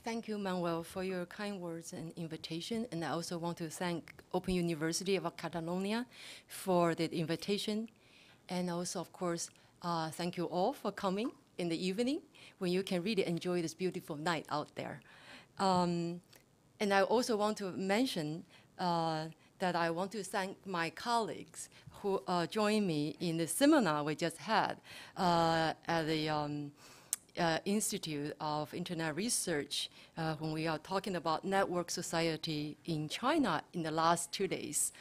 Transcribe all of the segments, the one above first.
Thank you, Manuel, for your kind words and invitation. And I also want to thank Open University of Catalonia for the invitation. And also, of course, thank you all for coming in the evening when you can really enjoy this beautiful night out there. And I also want to mention that I want to thank my colleagues who joined me in the seminar we just had at the Institute of Internet Research when we are talking about network society in China in the last 2 days.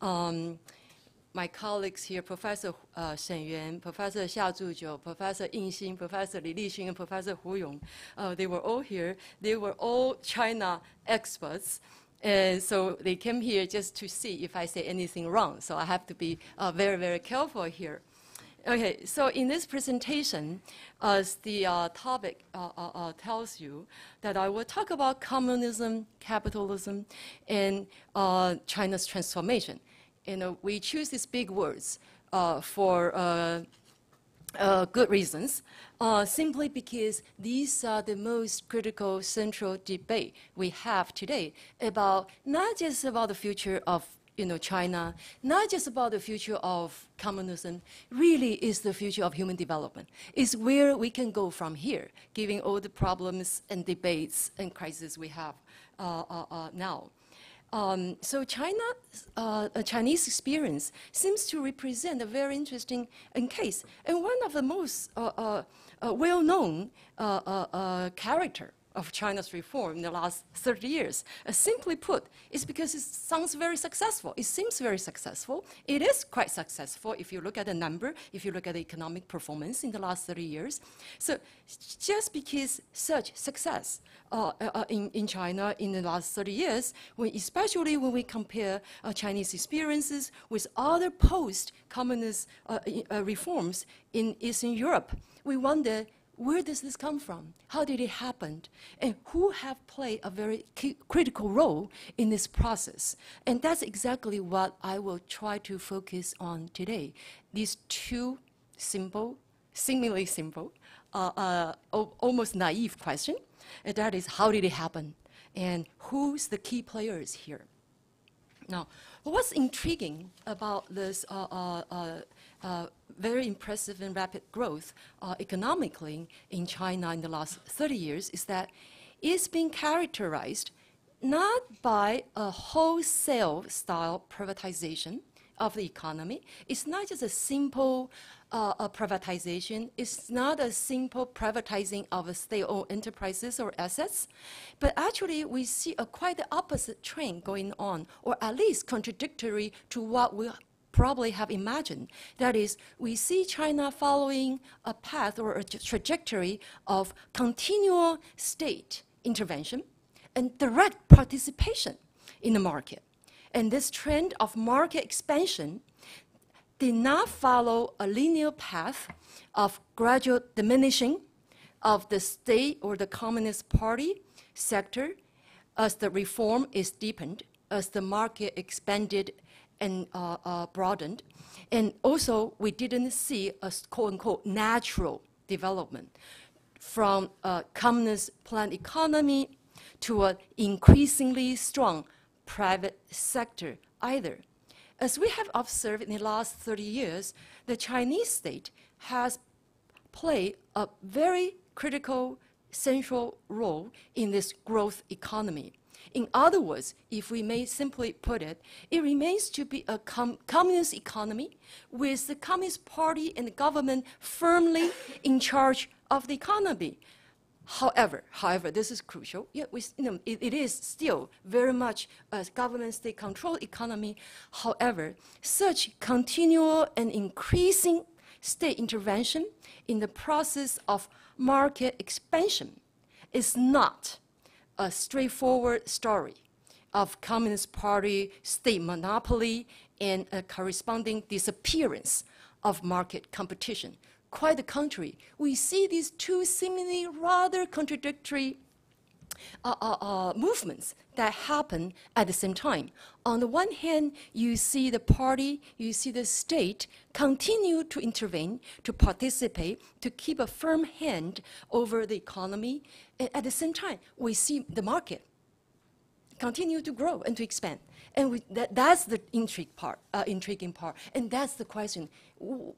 My colleagues here, Professor Shen Yuan, Professor Xia Zhujiu, Professor You-tien Hsing, Professor Li Lixing, and Professor Hu Yong, they were all here. They were all China experts. And so they came here just to see if I say anything wrong. So I have to be very, very careful here. Okay, so in this presentation, as the topic tells you, that I will talk about communism, capitalism, and China's transformation. We choose these big words for good reasons, simply because these are the most critical central debate we have today about not just about the future of China, not just about the future of communism, really is the future of human development. It's where we can go from here, given all the problems and debates and crises we have now. So Chinese experience seems to represent a very interesting case. And one of the most well-known character of China's reform in the last 30 years. Simply put, it's because it sounds very successful. It seems very successful. It is quite successful if you look at the number, if you look at the economic performance in the last 30 years. So just because such success in China in the last 30 years, especially when we compare Chinese experiences with other post-communist reforms in Eastern Europe, we wonder, where does this come from? How did it happen? And who have played a very critical role in this process? And that's exactly what I will try to focus on today. These two simple, seemingly simple, almost naive questions. And that is, how did it happen? And who's the key players here? Now, what's intriguing about this very impressive and rapid growth economically in China in the last 30 years is that it's been characterized not by a wholesale style privatization of the economy. It's not just a simple privatization. It's not a simple privatizing of state-owned enterprises or assets, but actually we see quite the opposite trend going on, or at least contradictory to what we probably have imagined. That is, we see China following a path or a trajectory of continual state intervention and direct participation in the market. And this trend of market expansion did not follow a linear path of gradual diminishing of the state or the Communist Party sector as the reform is deepened, as the market expanded and broadened. And also, we didn't see a quote-unquote natural development from a communist planned economy to an increasingly strong private sector either. As we have observed in the last 30 years, the Chinese state has played a very critical central role in this growth economy. In other words, if we may simply put it, it remains to be a communist economy with the Communist Party and the government firmly in charge of the economy. However, this is crucial. Yeah, it is still very much a government state-controlled economy. However, such continual and increasing state intervention in the process of market expansion is not a straightforward story of Communist Party state monopoly and a corresponding disappearance of market competition. Quite the contrary, we see these two seemingly rather contradictory movements that happen at the same time. On the one hand, you see the party, you see the state continue to intervene, to participate, to keep a firm hand over the economy. And at the same time, we see the market continue to grow and to expand. And that's the intriguing part. And that's the question.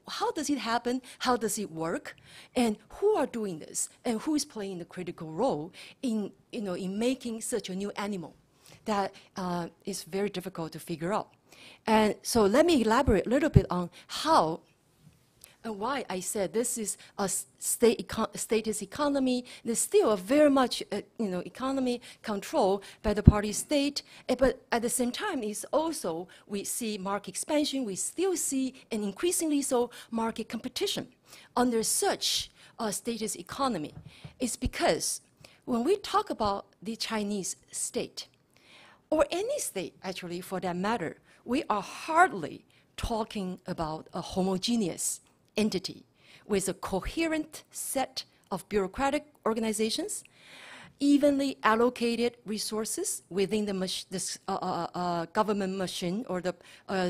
How does it happen? How does it work? And who are doing this? And who is playing the critical role in making such a new animal that is very difficult to figure out? And so let me elaborate a little bit on how and why I said this is a statist economy. There's still a very much economy controlled by the party state, but at the same time, it's also we see market expansion. We still see, and increasingly so, market competition under such a statist economy. It's because when we talk about the Chinese state, or any state actually for that matter, we are hardly talking about a homogeneous entity with a coherent set of bureaucratic organizations, evenly allocated resources within the government machine or the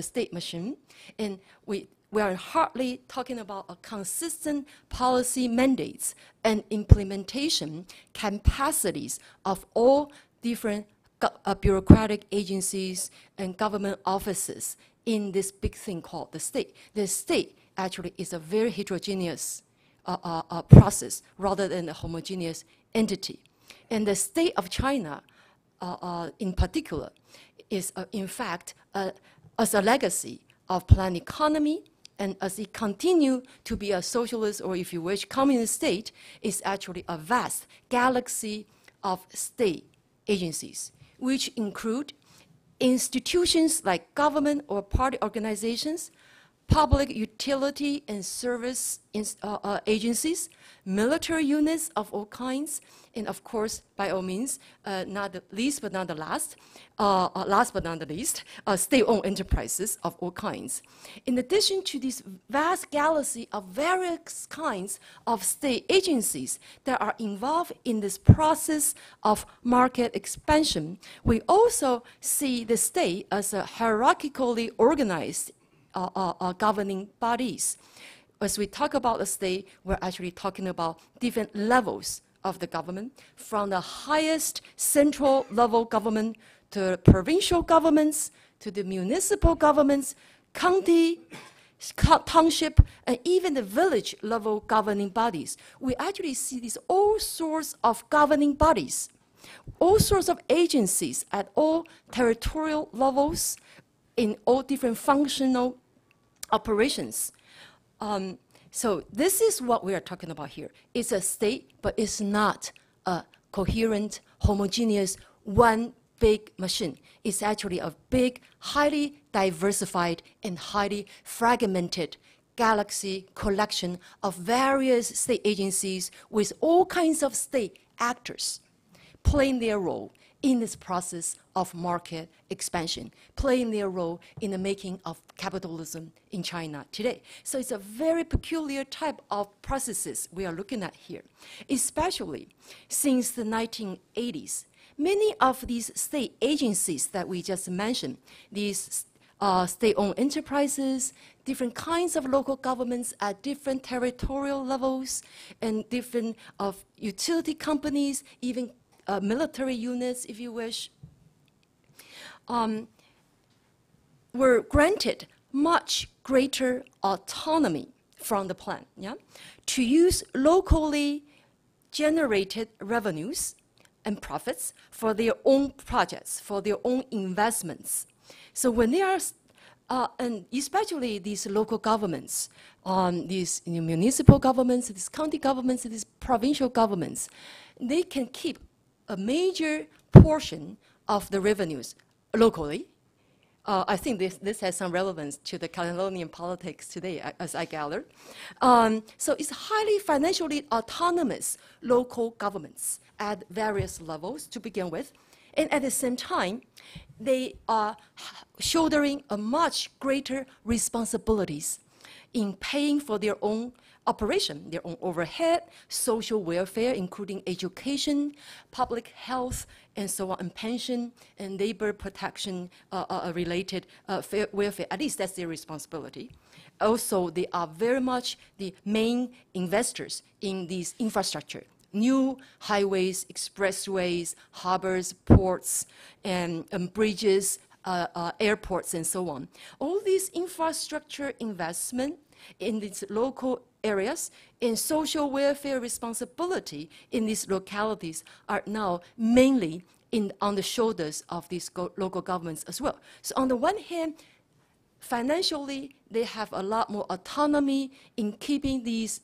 state machine. And we are hardly talking about a consistent policy mandates and implementation capacities of all different bureaucratic agencies and government offices in this big thing called the state. The state actually is a very heterogeneous process rather than a homogeneous entity. And the state of China, in particular, is in fact, as a legacy of planned economy, and as it continues to be a socialist, or if you wish, communist state, is actually a vast galaxy of state agencies, which include institutions like government or party organizations, public utility and service agencies, military units of all kinds, and of course, by all means, not the least but not the last but not the least, state-owned enterprises of all kinds. In addition to this vast galaxy of various kinds of state agencies that are involved in this process of market expansion, we also see the state as a hierarchically organized governing bodies. As we talk about the state, we're actually talking about different levels of the government, from the highest central level government to provincial governments, to the municipal governments, county, township, and even the village level governing bodies. We actually see these all sorts of governing bodies, all sorts of agencies at all territorial levels, in all different functional operations. So this is what we are talking about here. It's a state, but it's not a coherent, homogeneous, one big machine. It's actually a big, highly diversified and highly fragmented galaxy collection of various state agencies with all kinds of state actors playing their role in this process of market expansion, playing their role in the making of capitalism in China today. So it's a very peculiar type of processes we are looking at here, especially since the 1980s. Many of these state agencies that we just mentioned, these state-owned enterprises, different kinds of local governments at different territorial levels, and different utility companies, even military units, if you wish, were granted much greater autonomy from the plan, to use locally generated revenues and profits for their own projects, for their own investments. So when they are, and especially these local governments, these municipal governments, these county governments, these provincial governments, they can keep a major portion of the revenues locally. I think this has some relevance to the Caledonian politics today, as I gather. So it's highly financially autonomous local governments at various levels to begin with. And at the same time, they are shouldering a much greater responsibilities in paying for their own operation, their own overhead, social welfare, including education, public health, and so on, and pension and labor protection related welfare. At least that's their responsibility. Also, they are very much the main investors in these infrastructure. New highways, expressways, harbors, ports, and bridges, airports, and so on. All these infrastructure investment in these local areas and social welfare responsibility in these localities are now mainly on the shoulders of these local governments as well. So on the one hand, financially, they have a lot more autonomy in keeping these,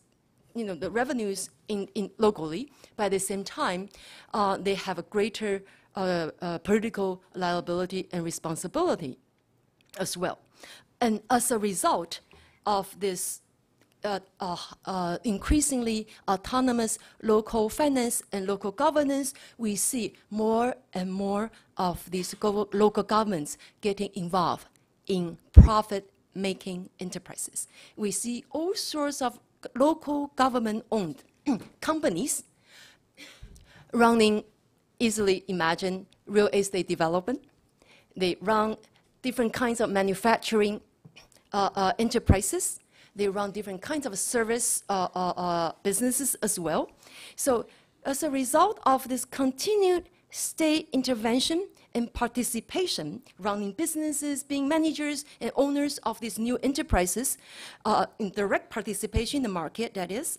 the revenues in locally. But at the same time, they have a greater political liability and responsibility as well. And as a result of this increasingly autonomous local finance and local governance, we see more and more of these local governments getting involved in profit-making enterprises. We see all sorts of local government-owned companies running, easily imagine, real estate development. They run different kinds of manufacturing enterprises. They run different kinds of service businesses as well. So as a result of this continued state intervention and participation, running businesses, being managers and owners of these new enterprises, in direct participation in the market, that is,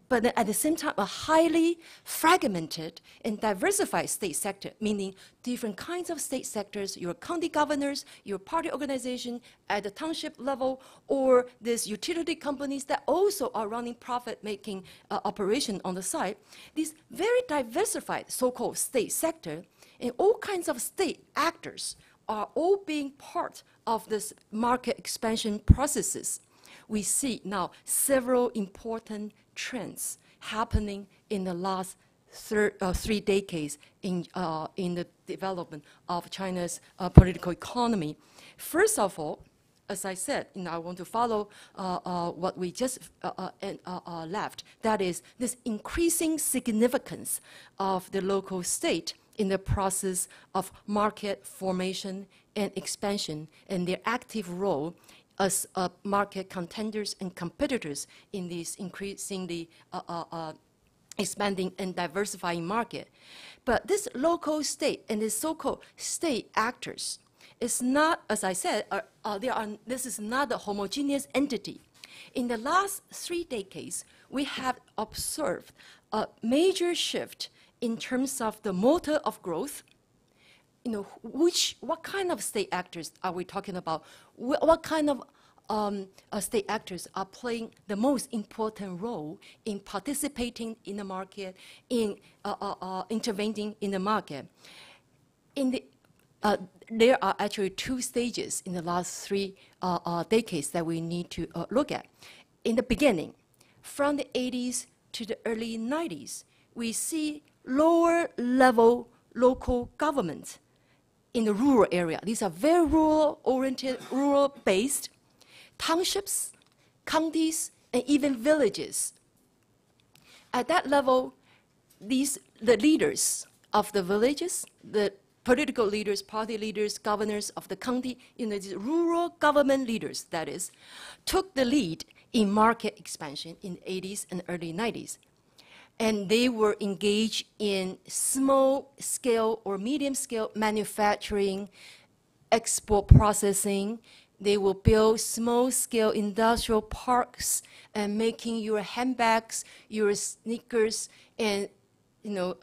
but at the same time, a highly fragmented and diversified state sector, meaning different kinds of state sectors, your county governors, your party organization at the township level, or these utility companies that also are running profit-making operation on the side. These very diversified so-called state sector and all kinds of state actors are all being part of this market expansion processes. We see now several important trends happening in the last 3 decades in the development of China's political economy. First of all, as I said, I want to follow what we just left. That is this increasing significance of the local state in the process of market formation and expansion, and their active role as market contenders and competitors in this increasingly expanding and diversifying market. But this local state and the so-called state actors is not, as I said, this is not a homogeneous entity. In the last 3 decades, we have observed a major shift in terms of the motor of growth. What kind of state actors are we talking about? What kind of state actors are playing the most important role in participating in the market, in intervening in the market? There are actually 2 stages in the last 3 decades that we need to look at. In the beginning, from the 80s to the early 90s, we see lower level local government in the rural area. These are very rural-oriented, rural-based townships, counties, and even villages. At that level, the leaders of the villages, the political leaders, party leaders, governors of the county, these rural government leaders, that is, took the lead in market expansion in the 80s and early 90s. And they were engaged in small-scale or medium-scale manufacturing, export processing. They will build small-scale industrial parks and making your handbags, your sneakers, and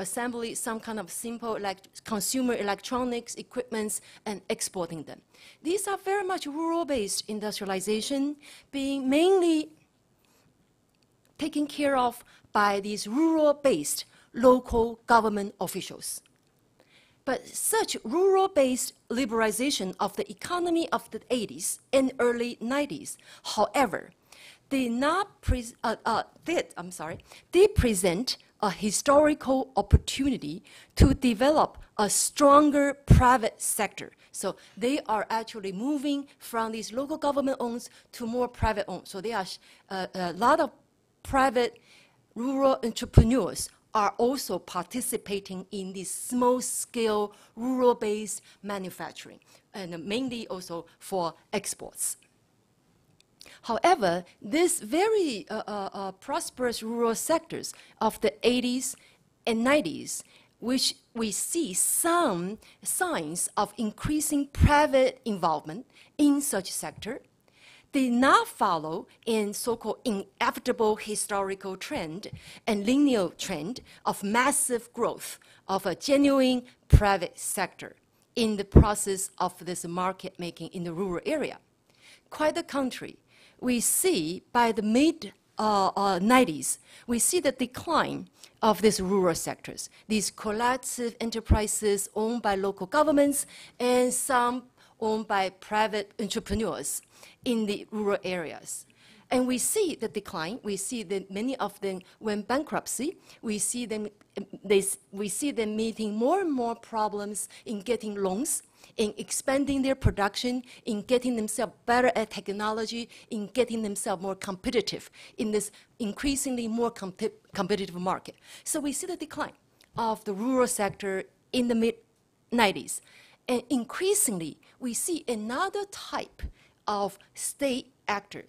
assembly some kind of simple consumer electronics equipments and exporting them. These are very much rural-based industrialization, being mainly taken care of by these rural-based local government officials. But such rural-based liberalization of the economy of the 80s and early 90s, however, did present a historical opportunity to develop a stronger private sector. So they are actually moving from these local government owns to more private owned. So there are a lot of private rural entrepreneurs are also participating in this small-scale, rural-based manufacturing, and mainly also for exports. However, these very prosperous rural sectors of the 80s and 90s, which we see some signs of increasing private involvement in such sector, did not follow in so-called inevitable historical trend and linear trend of massive growth of a genuine private sector in the process of this market making in the rural area. Quite the contrary, we see by the mid-90s, we see the decline of these rural sectors, these collective enterprises owned by local governments and some owned by private entrepreneurs in the rural areas. And we see the decline. We see that many of them went bankruptcy. We see them meeting more and more problems in getting loans, in expanding their production, in getting themselves better at technology, in getting themselves more competitive in this increasingly more competitive market. So we see the decline of the rural sector in the mid-90s. And increasingly, we see another type of state actors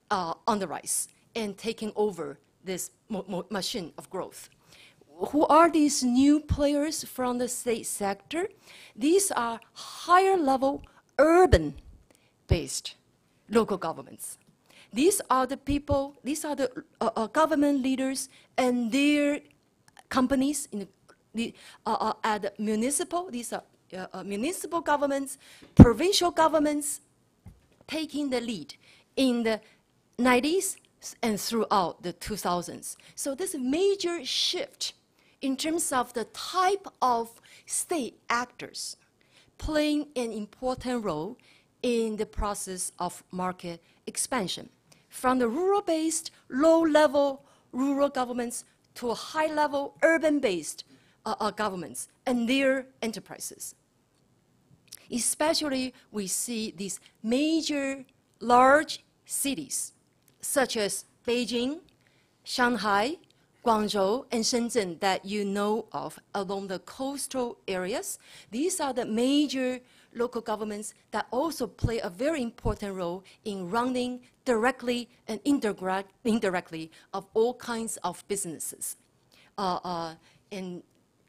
on the rise and taking over this machine of growth. Who are these new players from the state sector? These are higher level urban-based local governments. These are the people, these are the government leaders and their companies at the municipal, these are municipal governments, provincial governments taking the lead in the 90s and throughout the 2000s. So this major shift in terms of the type of state actors playing an important role in the process of market expansion. From the rural-based, low-level rural governments to high-level urban-based governments and their enterprises. Especially, we see these major, large cities, such as Beijing, Shanghai, Guangzhou, and Shenzhen that you know of along the coastal areas. These are the major local governments that also play a very important role in running directly and indirectly of all kinds of businesses,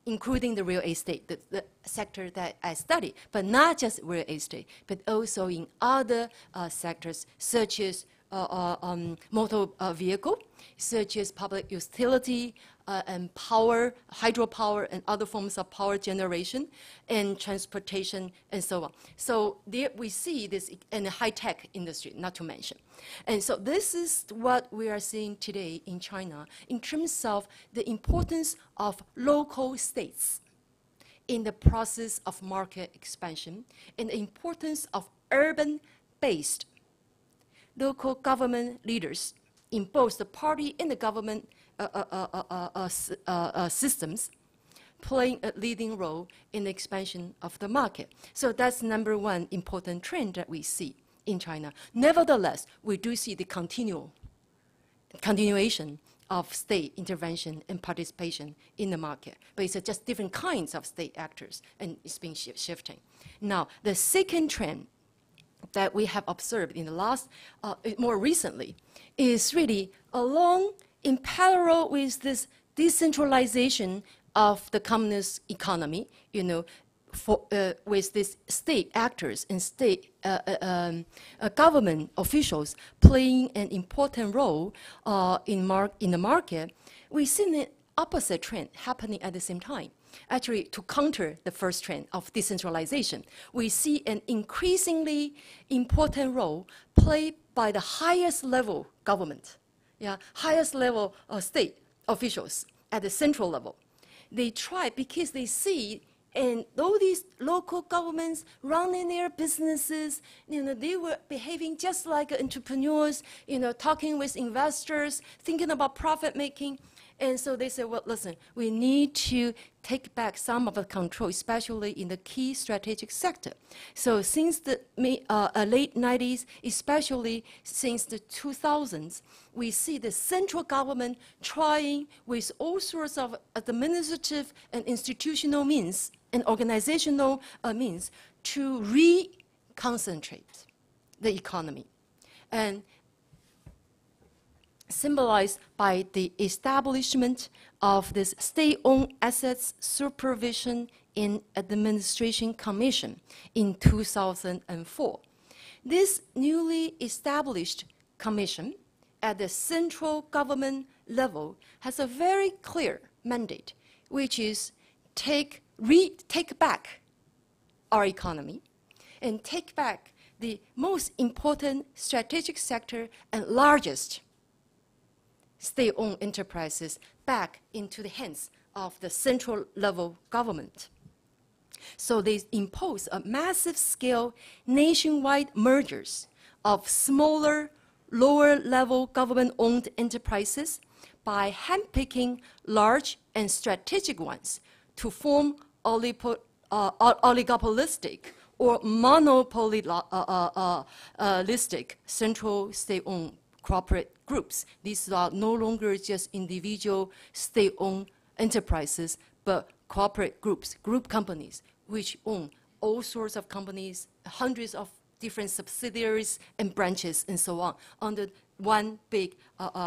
including the real estate, the sector that I study, but not just real estate, but also in other sectors such as motor vehicle, such as public utility and power, hydropower, and other forms of power generation, and transportation, and so on. So there we see this in the high-tech industry, not to mention. And so this is what we are seeing today in China in terms of the importance of local states in the process of market expansion and the importance of urban-based local government leaders in both the party and the government systems playing a leading role in the expansion of the market. So that's number one important trend that we see in China. Nevertheless, we do see the continuation of state intervention and participation in the market. But it's just different kinds of state actors, and it's been shifting. Now, the second trend that we have observed in the last, more recently, is really along in parallel with this decentralization of the communist economy, you know, with these state actors and state government officials playing an important role in the market, we see an opposite trend happening at the same time. Actually, to counter the first trend of decentralization, we see an increasingly important role played by the highest level government, highest level state officials at the central level. They try because they see, and all these local governments running their businesses, you know, they were behaving just like entrepreneurs, you know, talking with investors, thinking about profit making. And so they said, well, listen, we need to take back some of the control, especially in the key strategic sector. So since the late 90s, especially since the 2000s, we see the central government trying with all sorts of administrative and institutional means and organizational means to reconcentrate the economy. And symbolized by the establishment of this State-Owned Assets Supervision and Administration Commission in 2004. This newly established commission at the central government level has a very clear mandate, which is take back our economy and take back the most important strategic sector and largest state-owned enterprises back into the hands of the central level government. So they impose a massive scale nationwide mergers of smaller, lower level government-owned enterprises by handpicking large and strategic ones to form oligopolistic or monopolistic central state-owned corporate groups. These are no longer just individual state-owned enterprises, but corporate groups, group companies, which own all sorts of companies, hundreds of different subsidiaries and branches and so on, under one big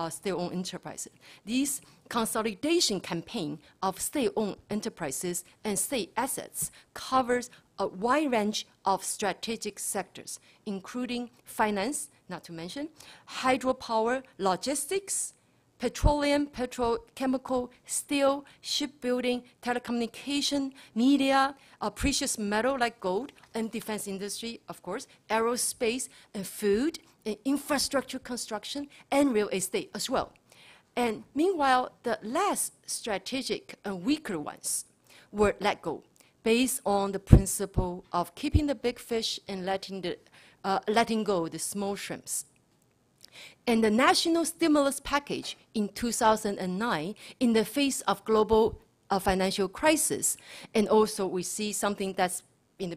state-owned enterprise. This consolidation campaign of state-owned enterprises and state assets covers a wide range of strategic sectors, including finance, not to mention, hydropower, logistics, petroleum, petrochemical, steel, shipbuilding, telecommunication, media, precious metal like gold, and defense industry, of course, aerospace, and food, and infrastructure construction, and real estate as well. And meanwhile, the less strategic and weaker ones were let go, based on the principle of keeping the big fish and letting go the small shrimps. And the national stimulus package in 2009, in the face of global financial crisis, and also we see something that's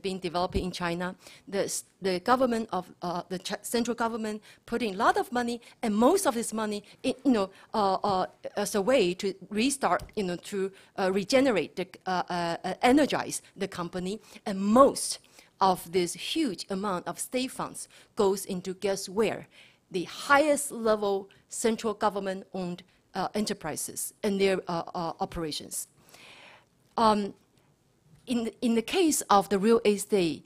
being developed in China, the government of the central government putting a lot of money, and most of this money, as a way to restart, to regenerate, energize the company, and most of this huge amount of state funds goes into guess where? The highest level central government-owned enterprises and their operations. In the case of the real estate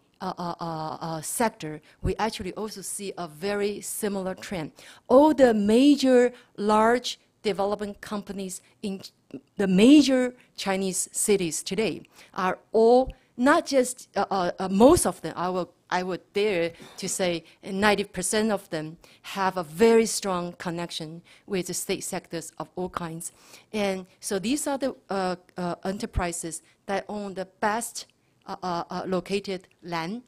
sector, we actually also see a very similar trend. All the major large development companies in the major Chinese cities today are all not just most of them. I would dare to say 90% of them have a very strong connection with the state sectors of all kinds. And so these are the enterprises that own the best located land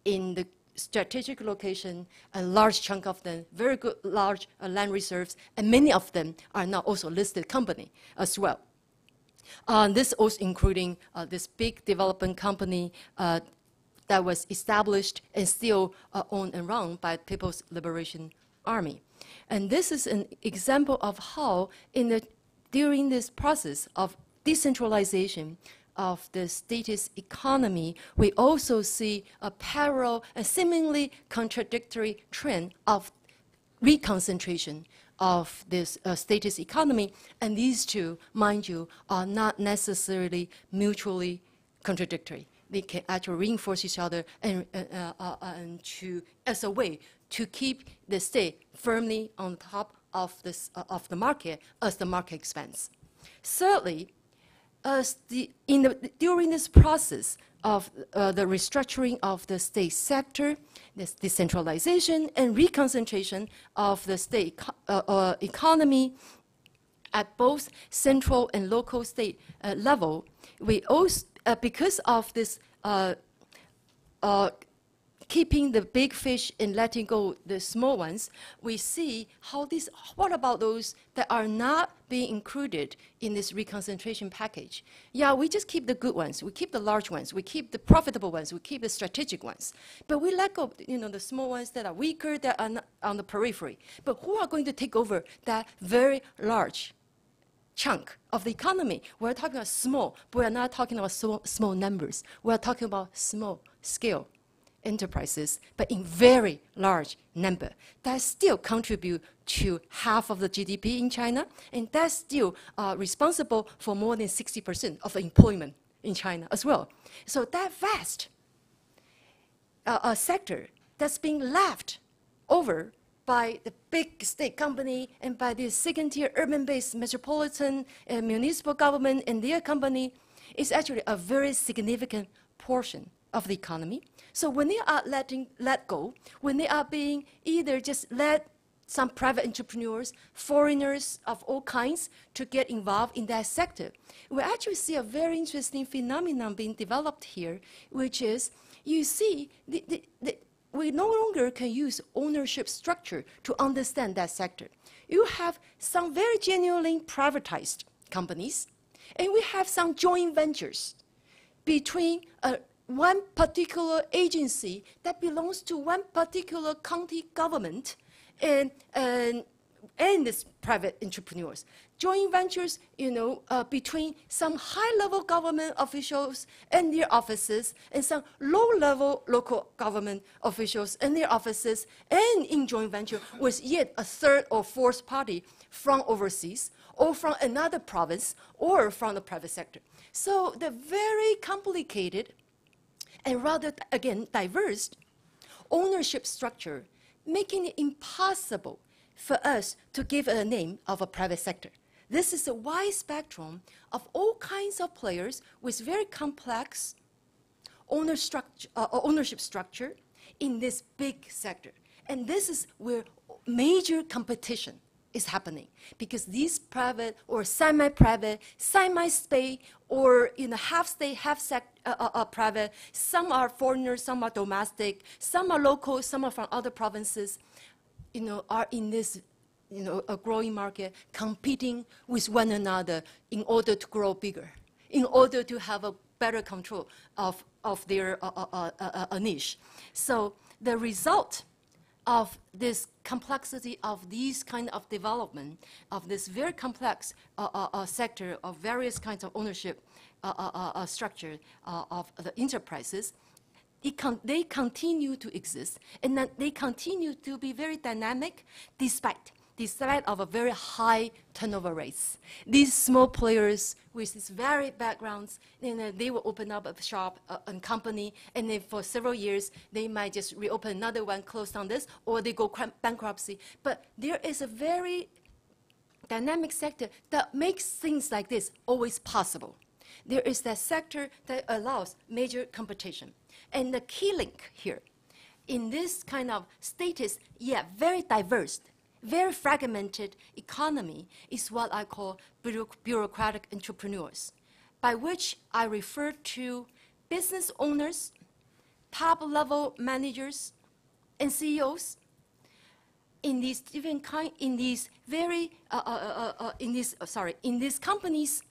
in the strategic location, a large chunk of them, very good large land reserves, and many of them are now also listed company as well. This also including this big development company that was established and still owned and run by People's Liberation Army. And this is an example of how during this process of decentralization of the statist economy, we also see a parallel and seemingly contradictory trend of reconcentration of this statist economy. And these two, mind you, are not necessarily mutually contradictory. They can actually reinforce each other and as a way to keep the state firmly on top of the market as the market expands. Thirdly, during this process of the restructuring of the state sector, this decentralization and reconcentration of the state economy at both central and local state level, we also, because of this keeping the big fish and letting go the small ones, we see how what about those that are not being included in this reconcentration package? Yeah, we just keep the good ones, we keep the large ones, we keep the profitable ones, we keep the strategic ones. But we let go, the small ones that are weaker, that are on the periphery. But who are going to take over that very large chunk of the economy? We're talking about small, but we're not talking about small numbers. We're talking about small scale enterprises, but in very large number, that still contribute to half of the GDP in China, and that's still responsible for more than 60% of the employment in China as well. So that vast sector that's being left over by the big state company and by the second-tier urban-based metropolitan and municipal government and their company is actually a very significant portion of the economy. So when they are let go, when they are being either just let some private entrepreneurs, foreigners of all kinds to get involved in that sector, we actually see a very interesting phenomenon being developed here, which is you see we no longer can use ownership structure to understand that sector. You have some very genuinely privatized companies, and we have some joint ventures between one particular agency that belongs to one particular county government and these private entrepreneurs. Joint ventures, between some high-level government officials and their offices, and some low-level local government officials and their offices, and in joint venture with yet a third or fourth party from overseas, or from another province, or from the private sector. So the very complicated and rather, again, diverse ownership structure, making it impossible for us to give a name of a private sector. This is a wide spectrum of all kinds of players with very complex ownership structure in this big sector. And this is where major competition is happening, because these private or semi-private, semi-state, or half-state, half-private, some are foreigners, some are domestic, some are local, some are from other provinces, are in this a growing market, competing with one another in order to grow bigger, in order to have a better control of their niche. So the result of this complexity of these kind of development, of this very complex sector of various kinds of ownership structure of the enterprises, they continue to exist, and that they continue to be very dynamic despite of a very high turnover rates. These small players with these varied backgrounds, they will open up a shop and company, and then for several years, they might just reopen another one, close down this, or they go bankruptcy. But there is a very dynamic sector that makes things like this always possible. There is that sector that allows major competition. And the key link here, in this kind of status, very diverse, very fragmented economy, is what I call bureaucratic entrepreneurs, by which I refer to business owners, top-level managers, and CEOs in these different in these companies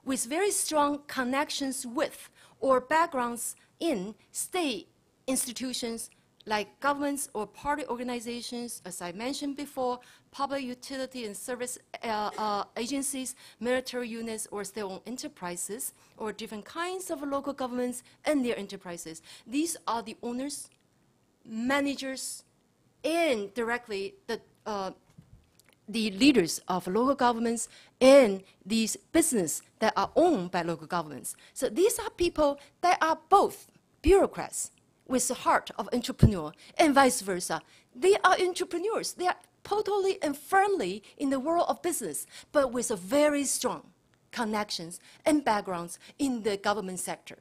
with very strong connections with or backgrounds in state institutions like governments or party organizations, as I mentioned before, public utility and service agencies, military units, or state-owned enterprises, or different kinds of local governments and their enterprises. These are the owners, managers, and directly the leaders of local governments and these businesses that are owned by local governments. So these are people that are both bureaucrats with the heart of entrepreneur, and vice versa. They are entrepreneurs. They are totally and firmly in the world of business, but with a very strong connections and backgrounds in the government sector.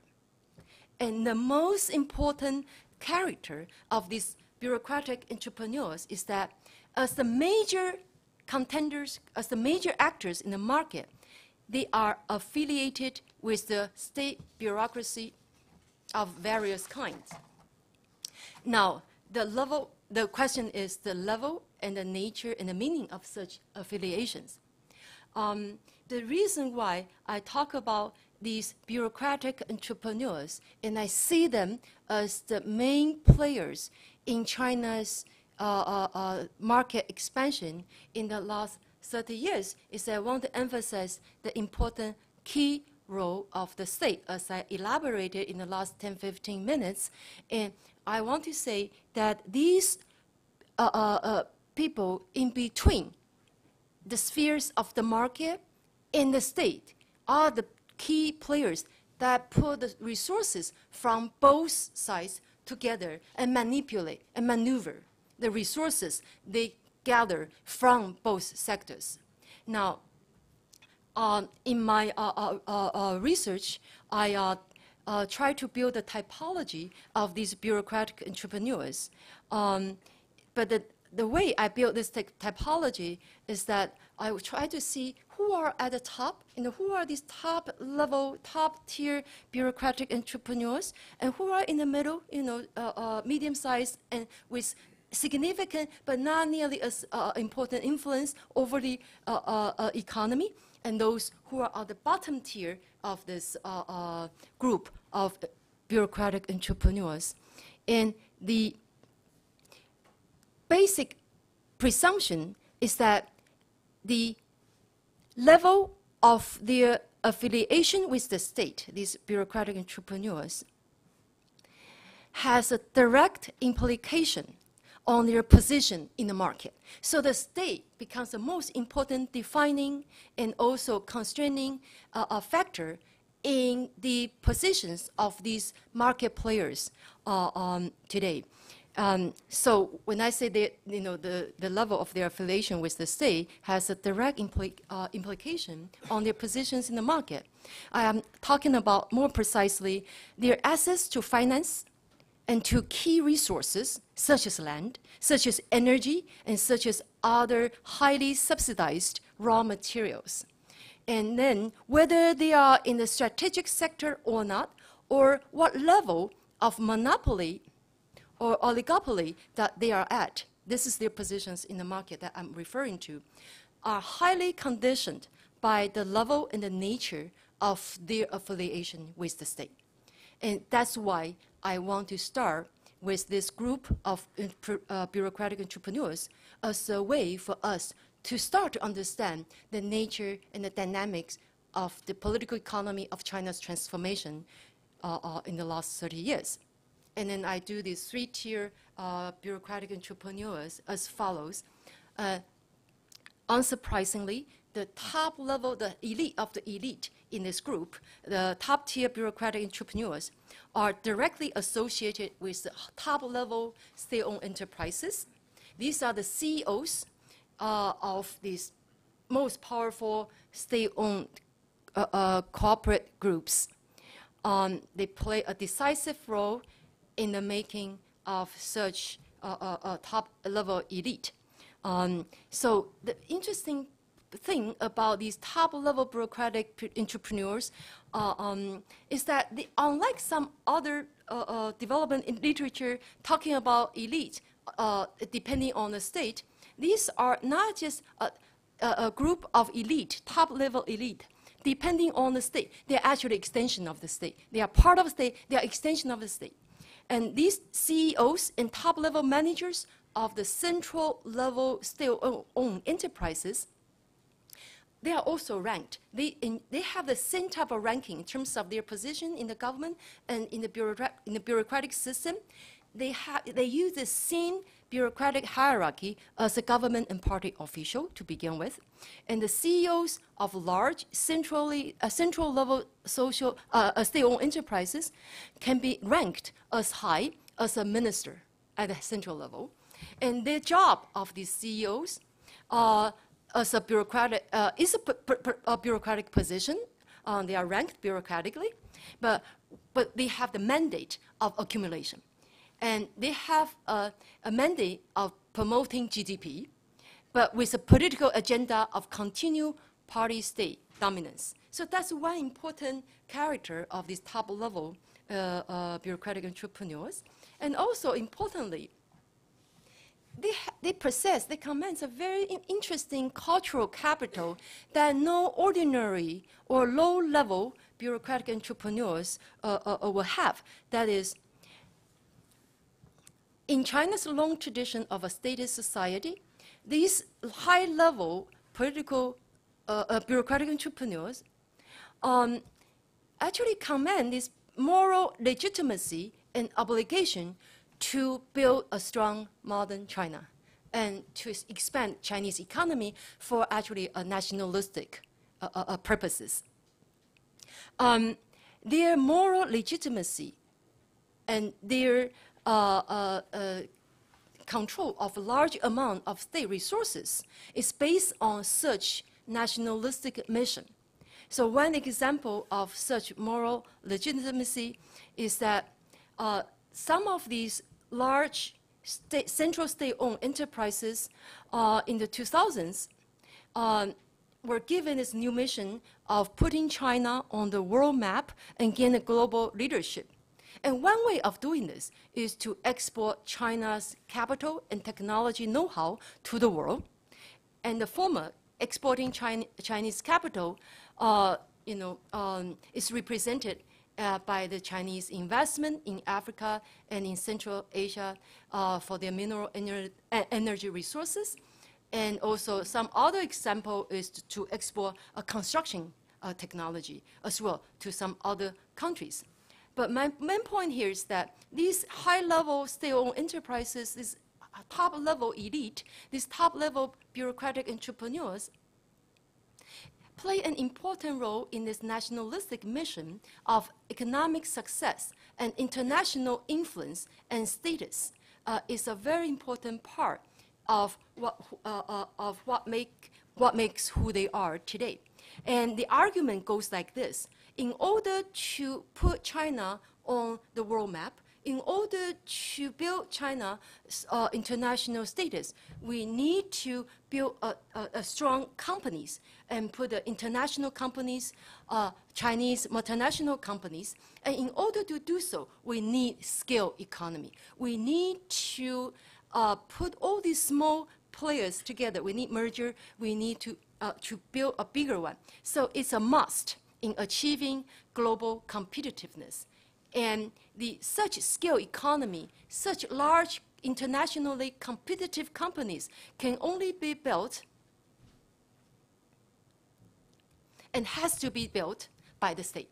And the most important character of these bureaucratic entrepreneurs is that as the major contenders, as the major actors in the market, they are affiliated with the state bureaucracy of various kinds. Now, the question is the level and the nature and the meaning of such affiliations. The reason why I talk about these bureaucratic entrepreneurs and I see them as the main players in China's market expansion in the last 30 years is that I want to emphasize the important key role of the state, as I elaborated in the last 10-15 minutes. And I want to say that these people in between the spheres of the market and the state are the key players that put the resources from both sides together and manipulate and maneuver the resources they gather from both sectors. Now, in my research, I try to build a typology of these bureaucratic entrepreneurs. But the way I build this typology is that I will try to see who are at the top, who are these top-level, top-tier bureaucratic entrepreneurs, and who are in the middle, medium-sized and with significant but not nearly as important influence over the economy, and those who are at the bottom tier of this group of bureaucratic entrepreneurs. And the basic presumption is that the level of their affiliation with the state, these bureaucratic entrepreneurs, has a direct implication on their position in the market. So the state becomes the most important defining and also constraining factor in the positions of these market players today. So when I say that the level of their affiliation with the state has a direct implication on their positions in the market, I am talking about more precisely their access to finance and to key resources such as land, such as energy, and such as other highly subsidized raw materials. And then whether they are in the strategic sector or not, or what level of monopoly or oligopoly that they are at, this is their positions in the market that I'm referring to, are highly conditioned by the level and the nature of their affiliation with the state. And that's why I want to start with this group of bureaucratic entrepreneurs as a way for us to start to understand the nature and the dynamics of the political economy of China's transformation in the last 30 years. And then I do these three-tier bureaucratic entrepreneurs as follows. Unsurprisingly, the top level, the elite of the elite in this group, the top-tier bureaucratic entrepreneurs, are directly associated with the top-level state-owned enterprises. These are the CEOs of these most powerful state-owned corporate groups. They play a decisive role in the making of such top-level elite. So the interesting thing about these top-level bureaucratic entrepreneurs is that they, unlike some other development in literature talking about elite depending on the state, these are not just a group of elite, top-level elite, depending on the state. They are actually extension of the state. They are part of the state. They are extension of the state. And these CEOs and top-level managers of the central-level state-owned enterprises, they are also ranked. They have the same type of ranking in terms of their position in the government and in the bureaucratic system. They use the same bureaucratic hierarchy as a government and party official to begin with. And the CEOs of large central-level social state-owned enterprises can be ranked as high as a minister at the central level. And the job of these CEOs as a bureaucratic is a bureaucratic position. They are ranked bureaucratically, but they have the mandate of accumulation. And they have a mandate of promoting GDP, but with a political agenda of continued party-state dominance. So that's one important character of these top-level bureaucratic entrepreneurs. And also, importantly, they command a very interesting cultural capital that no ordinary or low-level bureaucratic entrepreneurs will have. That is, in China's long tradition of a statist society, these high-level political bureaucratic entrepreneurs actually command this moral legitimacy and obligation to build a strong modern China and to expand Chinese economy for actually nationalistic purposes. Their moral legitimacy and their control of a large amount of state resources is based on such nationalistic mission. So one example of such moral legitimacy is that some of these large central state-owned enterprises in the 2000s were given this new mission of putting China on the world map and gain a global leadership. And one way of doing this is to export China's capital and technology know-how to the world. And the former, exporting Chinese capital, is represented by the Chinese investment in Africa and in Central Asia for their mineral energy resources. And also some other example is to export a construction technology as well to some other countries. But my main point here is that these high-level state-owned enterprises, this top-level elite, these top-level bureaucratic entrepreneurs, play an important role in this nationalistic mission of economic success and international influence and status. Is a very important part of what makes who they are today. And the argument goes like this. In order to put China on the world map, in order to build China's international status, we need to build a strong companies and put the international companies, Chinese multinational companies. And in order to do so, we need scale economy. We need to put all these small players together. We need merger. We need to build a bigger one. So it's a must in achieving global competitiveness. And such scale economy, such large internationally competitive companies can only be built and has to be built by the state.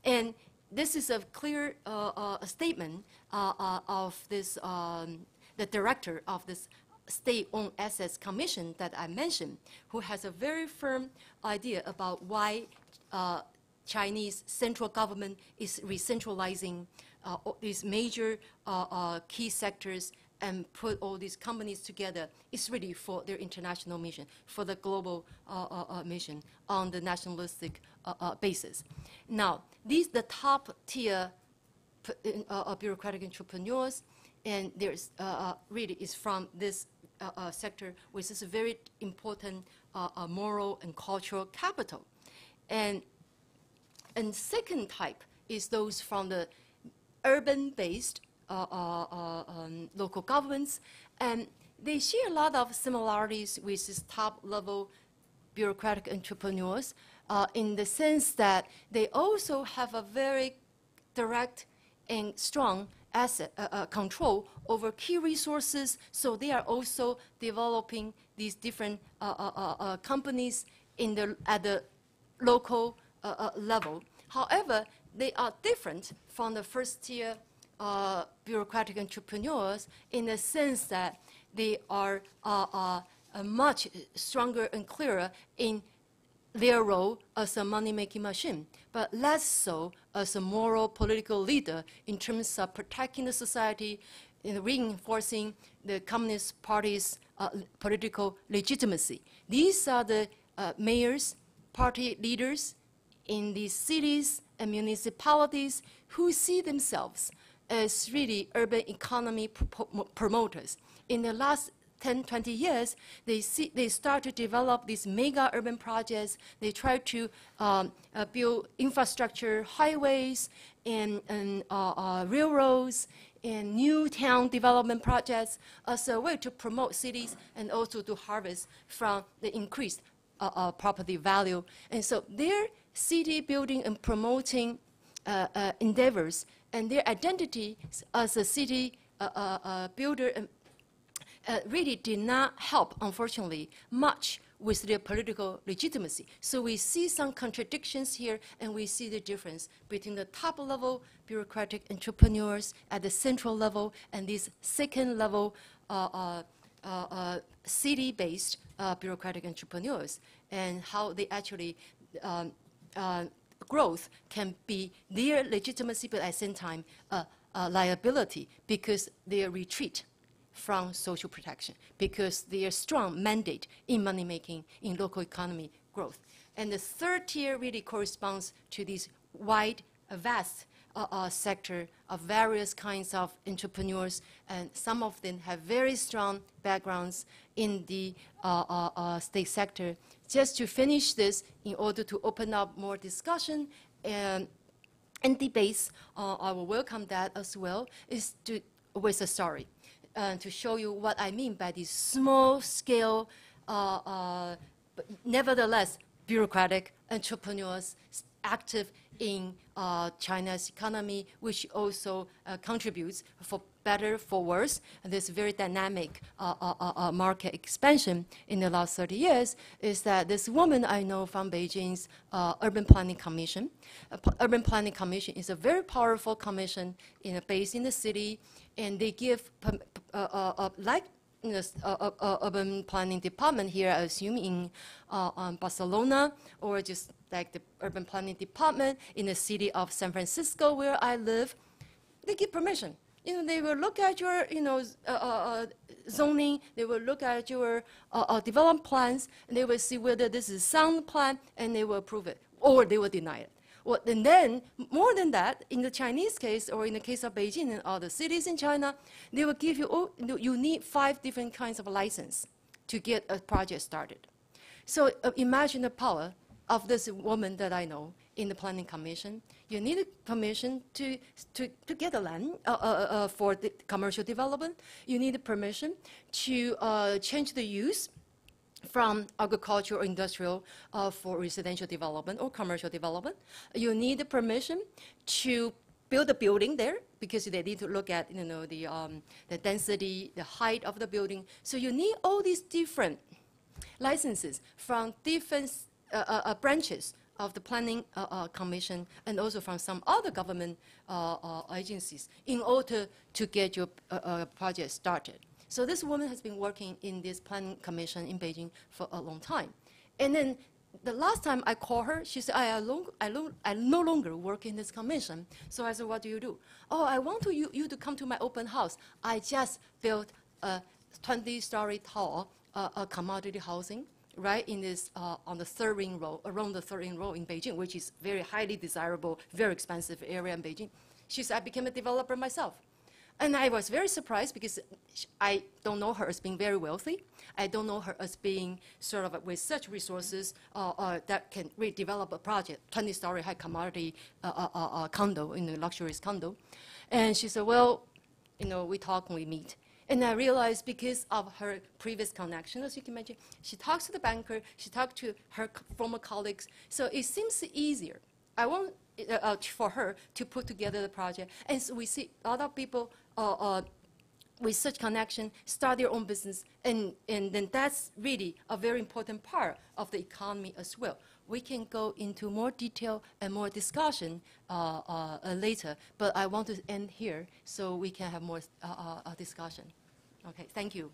And this is a clear statement of this, the director of this State-Owned Assets Commission that I mentioned, who has a very firm idea about why Chinese central government is re-centralizing these major key sectors and put all these companies together. It's really for their international mission, for the global mission on the nationalistic basis. Now, these the top tier bureaucratic entrepreneurs, and there's really is from this sector, which is a very important moral and cultural capital. And second type is those from the urban-based local governments, and they share a lot of similarities with these top-level bureaucratic entrepreneurs in the sense that they also have a very direct and strong asset control over key resources, so they are also developing these different companies at the local level. However, they are different from the first-tier bureaucratic entrepreneurs in the sense that they are much stronger and clearer in their role as a money-making machine, but less so as a moral political leader in terms of protecting the society and reinforcing the Communist Party's political legitimacy. These are the mayors, party leaders in these cities and municipalities who see themselves as really urban economy promoters. In the last 10, 20 years, they start to develop these mega urban projects. They try to build infrastructure, highways, and railroads, and new town development projects as a way to promote cities and also to harvest from the increased property value. And so their city building and promoting endeavors and their identity as a city builder really did not help, unfortunately, much with their political legitimacy. So we see some contradictions here, and we see the difference between the top-level bureaucratic entrepreneurs at the central level and these second-level city-based bureaucratic entrepreneurs, and how they actually growth can be their legitimacy, but at the same time liability, because they retreat from social protection, because their strong mandate in money-making, in local economy growth. And the third tier really corresponds to this wide, vast sector of various kinds of entrepreneurs, and some of them have very strong backgrounds in the state sector. Just to finish this, in order to open up more discussion and debates, I will welcome that as well, is with a story. To show you what I mean by these small-scale, but nevertheless bureaucratic entrepreneurs active in China's economy, which also contributes for better, for worse. And this very dynamic market expansion in the last 30 years is that this woman I know from Beijing's Urban Planning Commission. Urban Planning Commission is a very powerful commission based in the city, and they give, like urban planning department here, I assume in Barcelona, or just like the urban planning department in the city of San Francisco where I live, they give permission. They will look at your, zoning, they will look at your development plans, and they will see whether this is a sound plan, and they will approve it, or they will deny it. Well, and then, more than that, in the Chinese case, or in the case of Beijing and other cities in China, they will give you, you need 5 different kinds of license to get a project started. So imagine the power of this woman that I know in the Planning Commission. You need a permission to get a land for the commercial development. You need a permission to change the use from agricultural or industrial for residential development or commercial development. You need the permission to build a building there, because they need to look at the density, the height of the building. So you need all these different licenses from different branches of the Planning Commission, and also from some other government agencies, in order to get your project started. So this woman has been working in this planning commission in Beijing for a long time. And then the last time I called her, she said, I no longer work in this commission. So I said, what do you do? Oh, I want you to come to my open house. I just built a 20-story tall commodity housing right in this, on the third ring road, around the third ring road in Beijing, which is very highly desirable, very expensive area in Beijing. She said, I became a developer myself. And I was very surprised, because I don't know her as being very wealthy. I don't know her as being sort of with such resources that can redevelop a project, 20-story high commodity condo, in a luxurious condo. And she said, well, we talk and we meet. And I realized, because of her previous connection, as you can imagine, she talks to the banker, she talked to her former colleagues. So it seems easier. I want for her to put together the project. And so we see a lot of people with such connection start their own business, and then that's really a very important part of the economy as well. We can go into more detail and more discussion later, but I want to end here so we can have more discussion. Okay, thank you.